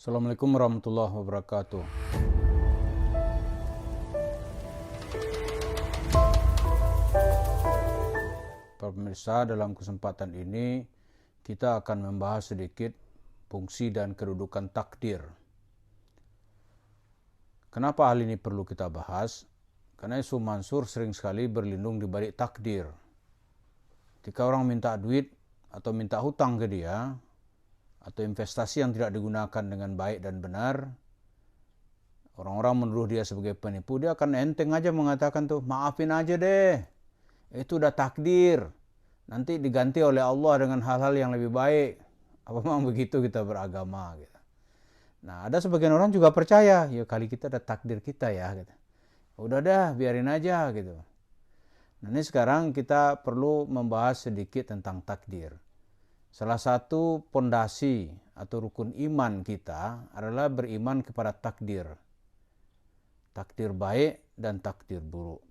Assalamualaikum warahmatullahi wabarakatuh. Para pemirsa, dalam kesempatan ini kita akan membahas sedikit fungsi dan kedudukan takdir. Kenapa hal ini perlu kita bahas? Karena Yusuf Mansur sering sekali berlindung di balik takdir. Ketika orang minta duit atau minta hutang ke dia, atau investasi yang tidak digunakan dengan baik dan benar, orang-orang menuduh dia sebagai penipu, dia akan enteng aja mengatakan tuh, maafin aja deh, itu udah takdir, nanti diganti oleh Allah dengan hal-hal yang lebih baik. Apa memang begitu kita beragama gitu. Nah, ada sebagian orang juga percaya, ya kali kita ada takdir kita ya gitu. Udah dah, biarin aja gitu. Nah, ini sekarang kita perlu membahas sedikit tentang takdir. Salah satu pondasi atau rukun iman kita adalah beriman kepada takdir. Takdir baik dan takdir buruk.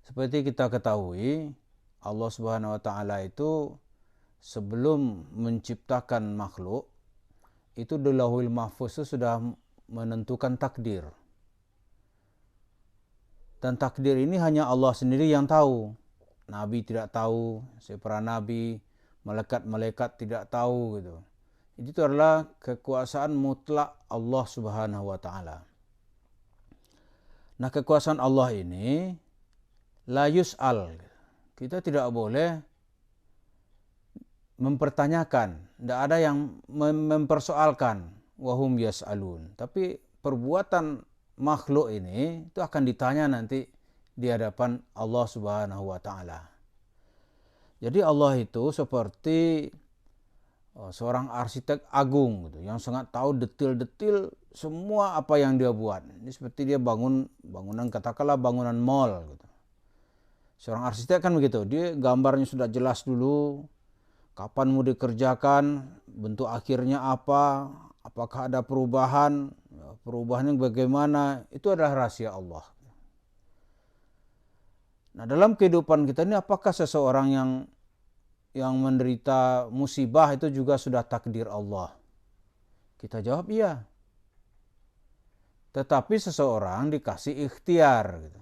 Seperti kita ketahui, Allah Subhanahu wa taala itu sebelum menciptakan makhluk, itu di Lauhul Mahfuz itu sudah menentukan takdir. Dan takdir ini hanya Allah sendiri yang tahu. Nabi tidak tahu, para nabi, malaikat-malaikat tidak tahu gitu. Itu adalah kekuasaan mutlak Allah Subhanahu wa taala. Nah, kekuasaan Allah ini la yus'al. Kita tidak boleh mempertanyakan, tidak ada yang mempersoalkan wahum yas'alun. Tapi perbuatan makhluk ini itu akan ditanya nanti di hadapan Allah Subhanahu wa taala. Jadi Allah itu seperti seorang arsitek agung gitu, yang sangat tahu detil-detil semua apa yang dia buat. Ini seperti dia bangun bangunan, katakanlah bangunan mall gitu. Seorang arsitek kan begitu, dia gambarnya sudah jelas dulu, kapan mau dikerjakan, bentuk akhirnya apa, apakah ada perubahan, perubahannya bagaimana, itu adalah rahasia Allah. Nah, dalam kehidupan kita ini, apakah seseorang yang menderita musibah itu juga sudah takdir Allah? Kita jawab iya. Tetapi seseorang dikasih ikhtiar gitu.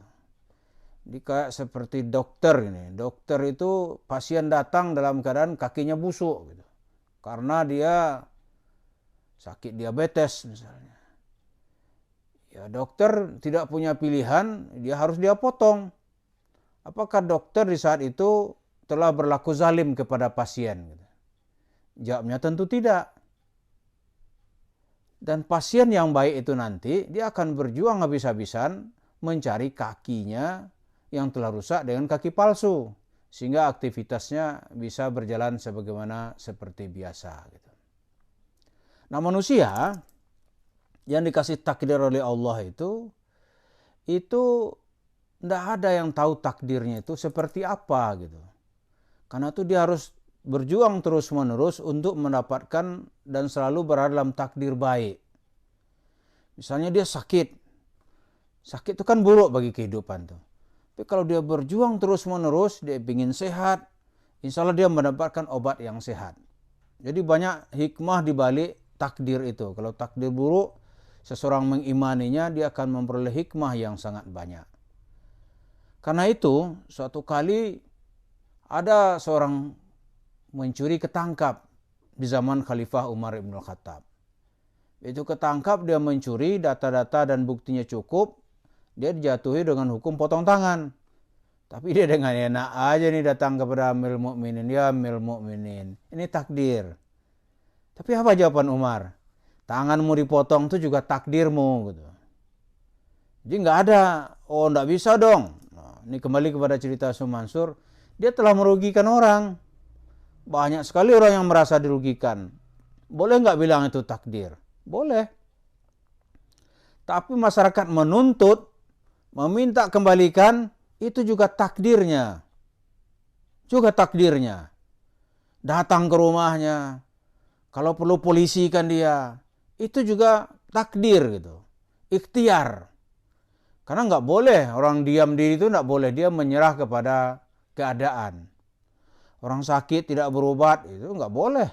Kayak seperti dokter ini. Dokter itu pasien datang dalam keadaan kakinya busuk gitu. Karena dia sakit diabetes misalnya. Ya, dokter tidak punya pilihan, dia harus potong. Apakah dokter di saat itu telah berlaku zalim kepada pasien? Jawabnya tentu tidak. Dan pasien yang baik itu nanti, dia akan berjuang habis-habisan mencari kakinya yang telah rusak dengan kaki palsu, sehingga aktivitasnya bisa berjalan sebagaimana seperti biasa. Nah, manusia yang dikasih takdir oleh Allah itu tidak ada yang tahu takdirnya itu seperti apa gitu. Karena itu dia harus berjuang terus-menerus untuk mendapatkan dan selalu berada dalam takdir baik. Misalnya dia sakit. Sakit itu kan buruk bagi kehidupan tuh. Tapi kalau dia berjuang terus-menerus, dia ingin sehat, insya Allah dia mendapatkan obat yang sehat. Jadi banyak hikmah di balik takdir itu. Kalau takdir buruk, seseorang mengimaninya, dia akan memperoleh hikmah yang sangat banyak. Karena itu, suatu kali ada seorang mencuri ketangkap di zaman Khalifah Umar ibn Khattab. Itu ketangkap, dia mencuri, data-data dan buktinya cukup, dia dijatuhi dengan hukum potong tangan. Tapi dia dengan enak aja nih datang kepada Amirul Mukminin, ya Amirul Mukminin, ini takdir. Tapi apa jawaban Umar? Tanganmu dipotong itu juga takdirmu gitu. Jadi nggak ada, oh nggak bisa dong. Ini kembali kepada cerita Yusuf Mansur, dia telah merugikan orang. Banyak sekali orang yang merasa dirugikan. Boleh nggak bilang itu takdir? Boleh. Tapi masyarakat menuntut, meminta kembalikan, itu juga takdirnya. Juga takdirnya. Datang ke rumahnya, kalau perlu polisi kan dia, itu juga takdir gitu. Ikhtiar. Karena nggak boleh orang diam diri itu, nggak boleh dia menyerah kepada keadaan. Orang sakit tidak berobat itu nggak boleh.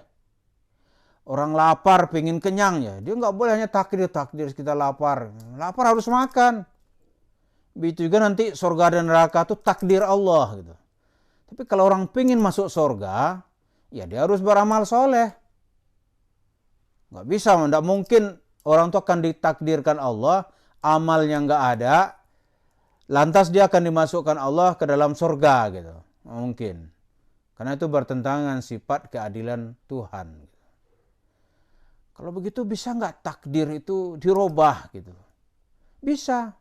Orang lapar, pengen kenyang ya. Dia nggak boleh hanya takdir kita lapar. Lapar harus makan. Begitu juga nanti surga dan neraka itu takdir Allah gitu. Tapi kalau orang pengen masuk surga, ya dia harus beramal soleh. Nggak bisa, nggak mungkin orang itu akan ditakdirkan Allah, amalnya nggak ada, lantas dia akan dimasukkan Allah ke dalam surga gitu. Nggak mungkin. Karena itu bertentangan sifat keadilan Tuhan. Kalau begitu bisa nggak takdir itu dirubah gitu? Bisa.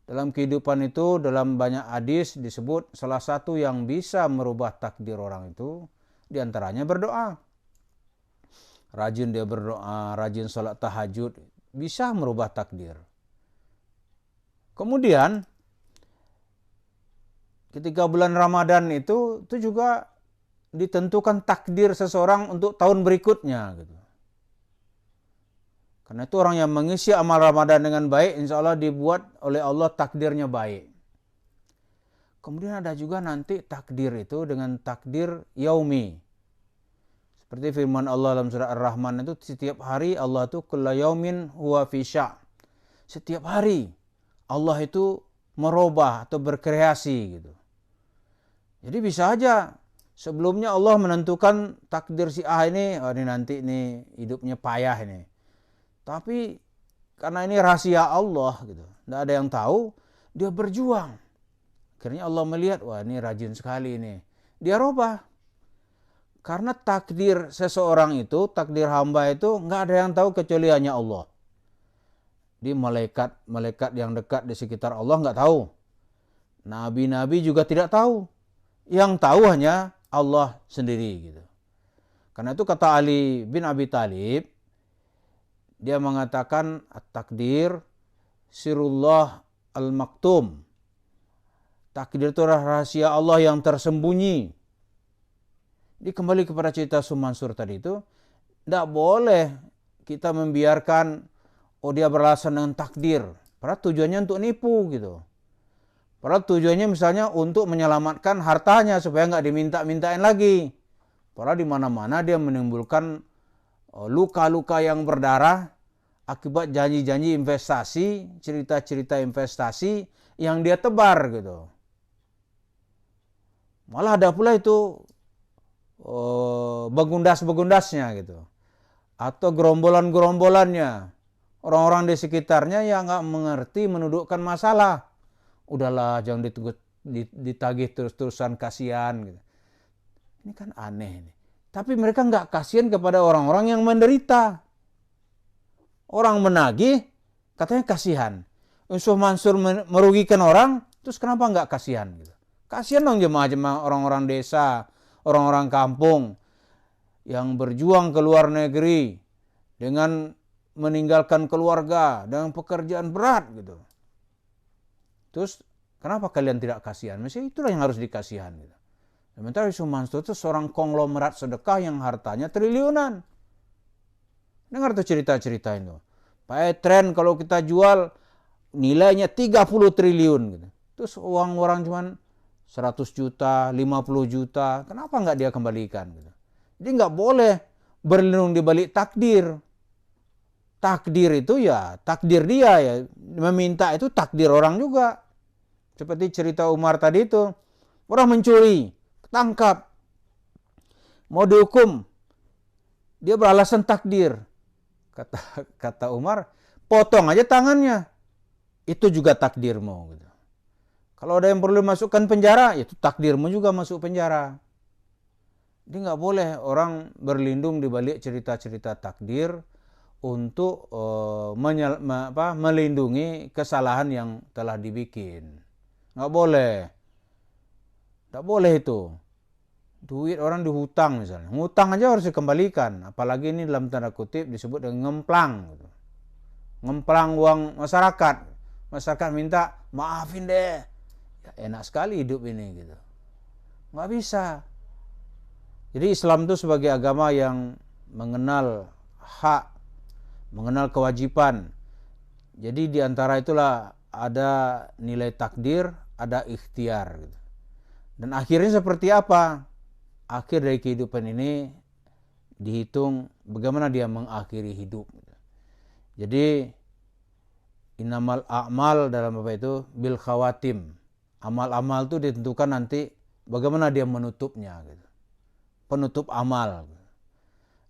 Dalam kehidupan itu, dalam banyak hadis disebut salah satu yang bisa merubah takdir orang itu, diantaranya berdoa. Rajin dia berdoa, rajin sholat tahajud, bisa merubah takdir. Kemudian, ketika bulan Ramadan itu juga ditentukan takdir seseorang untuk tahun berikutnya gitu. Karena itu orang yang mengisi amal Ramadan dengan baik, insya Allah dibuat oleh Allah takdirnya baik. Kemudian ada juga nanti takdir itu dengan takdir yaumi. Seperti firman Allah dalam surah Ar-Rahman itu, setiap hari Allah itu kulla yaumin huwa fi sya'. Setiap hari Allah itu merubah atau berkreasi gitu. Jadi bisa aja sebelumnya Allah menentukan takdir si A ini, oh ini nanti ini hidupnya payah ini. Tapi karena ini rahasia Allah gitu, tidak ada yang tahu, dia berjuang. Akhirnya Allah melihat, wah ini rajin sekali ini. Dia rubah. Karena takdir seseorang itu, takdir hamba itu nggak ada yang tahu kecuali hanya Allah. Di malaikat yang dekat di sekitar Allah nggak tahu. Nabi-nabi juga tidak tahu. Yang tahu hanya Allah sendiri gitu. Karena itu kata Ali bin Abi Thalib, dia mengatakan at-takdir sirullah al-maktum. Takdir itu rahasia Allah yang tersembunyi. Jadi kembali kepada cerita Sumansur tadi itu, tidak boleh kita membiarkan dia beralasan dengan takdir. Padahal tujuannya untuk nipu gitu. Padahal tujuannya misalnya untuk menyelamatkan hartanya supaya nggak diminta-mintain lagi. Padahal di mana-mana dia menimbulkan luka-luka yang berdarah akibat janji-janji investasi, cerita-cerita investasi yang dia tebar gitu. Malah ada pula itu begundas-begundasnya gitu. Atau gerombolan-gerombolannya. Orang-orang di sekitarnya yang nggak mengerti mendudukkan masalah. Udahlah jangan ditagih terus-terusan, kasihan gitu. Ini kan aneh nih. Tapi mereka nggak kasihan kepada orang-orang yang menderita. Orang menagih, katanya kasihan. Yusuf Mansur merugikan orang, terus kenapa nggak kasihan? Gitu. Kasihan dong jemaah-jemaah orang-orang desa, orang-orang kampung yang berjuang ke luar negeri dengan meninggalkan keluarga dengan pekerjaan berat gitu. Terus kenapa kalian tidak kasihan? Mesti itulah yang harus dikasihan gitu. Sementara Yusuf Mansur itu seorang konglomerat sedekah yang hartanya triliunan. Dengar tuh cerita-cerita itu. Pak tren kalau kita jual nilainya 30 triliun gitu. Terus uang orang cuman 100 juta, 50 juta. Kenapa nggak dia kembalikan gitu? Jadi nggak boleh berlindung di balik takdir. Takdir itu ya takdir dia ya. Meminta itu takdir orang juga. Seperti cerita Umar tadi itu. Orang mencuri, ketangkap. Mau dihukum. Dia beralasan takdir. Kata Umar, potong aja tangannya. Itu juga takdirmu. Gitu. Kalau ada yang perlu dimasukkan penjara, itu takdirmu juga masuk penjara. Jadi nggak boleh orang berlindung di balik cerita-cerita takdir untuk melindungi kesalahan yang telah dibikin. Nggak boleh. Nggak boleh itu. Duit orang dihutang misalnya. Ngutang aja harus dikembalikan. Apalagi ini dalam tanda kutip disebut dengan ngemplang. Gitu. Ngemplang uang masyarakat. Masyarakat minta, maafin deh. Ya, enak sekali hidup ini gitu. Nggak bisa. Jadi Islam itu sebagai agama yang mengenal hak, mengenal kewajiban. Jadi di antara itulah ada nilai takdir, ada ikhtiar. Dan akhirnya seperti apa? Akhir dari kehidupan ini dihitung bagaimana dia mengakhiri hidup. Jadi innamal a'mal dalam apa itu bil khawatim. Amal-amal itu ditentukan nanti bagaimana dia menutupnya gitu. Penutup amal.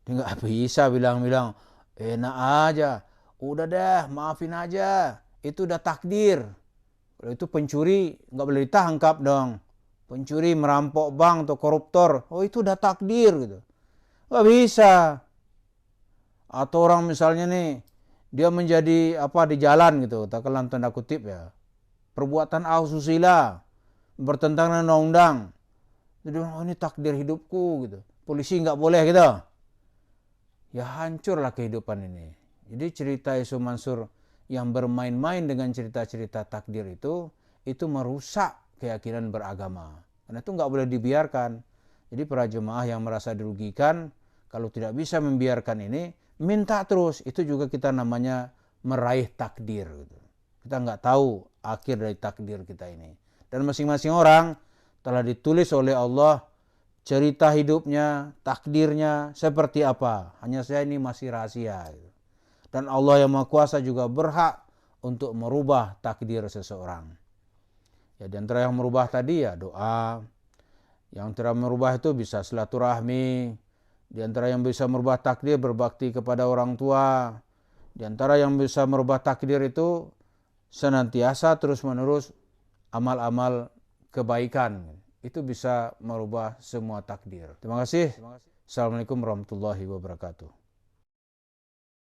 Dia nggak bisa bilang-bilang enak aja, udah deh maafin aja, itu udah takdir. Kalau itu pencuri nggak boleh ditangkap dong. Pencuri merampok bank atau koruptor, oh itu udah takdir gitu. Nggak bisa. Atau orang misalnya nih, dia menjadi apa di jalan gitu, katakanlah tanda kutip ya, perbuatan asusila, bertentangan dengan undang-undang. Jadi oh ini takdir hidupku gitu. Polisi nggak boleh gitu. Ya hancurlah kehidupan ini. Jadi cerita Yusuf Mansur yang bermain-main dengan cerita-cerita takdir itu merusak keyakinan beragama. Karena itu nggak boleh dibiarkan. Jadi para jemaah yang merasa dirugikan, kalau tidak bisa membiarkan ini, minta terus. Itu juga kita namanya meraih takdir. Gitu. Kita nggak tahu akhir dari takdir kita ini. Dan masing-masing orang telah ditulis oleh Allah cerita hidupnya, takdirnya seperti apa. Hanya saya ini masih rahasia. Dan Allah yang Maha Kuasa juga berhak untuk merubah takdir seseorang. Ya, di antara yang merubah tadi ya doa. Yang tidak merubah itu bisa silaturahmi. Di antara yang bisa merubah takdir berbakti kepada orang tua. Di antara yang bisa merubah takdir itu senantiasa terus-menerus amal-amal kebaikan. Itu bisa merubah semua takdir. Terima kasih. Assalamualaikum warahmatullahi wabarakatuh.